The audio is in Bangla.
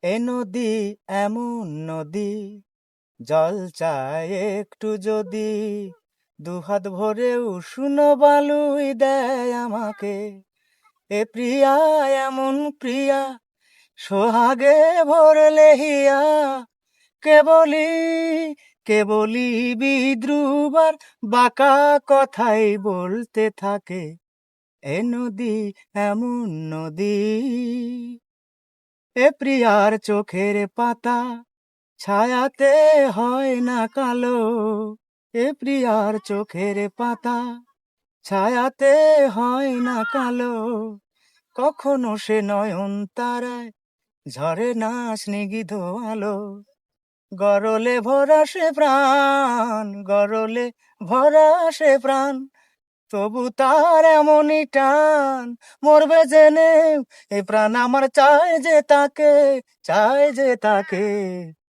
এ নদী এমন নদী, জল চায় একটু যদি, দুহাত ভরে উষুন বালুই দেয় আমাকে। এ প্রিয়া এমন প্রিয়া, সোহাগে ভরলে হিয়া, কেবলি কেবলি বিদ্রুবার বাঁকা কথাই বলতে থাকে। এ নদী এমন নদী। এ প্রিয়ার চোখের পাতা ছায়াতে হয় না কালো। এ প্রিয়ার চোখের পাতা ছায়াতে হয় না কালো। কখনো সে নয়ন তারায় ঝরে না স্নিগ্ধ আলো। গরলে ভরা সে প্রাণ, গরলে ভরা সে প্রাণ, তবু তার এমনই টান। মরবে জেনে এ প্রাণ আমার চায় যে তাকে, চায় যে তাকে।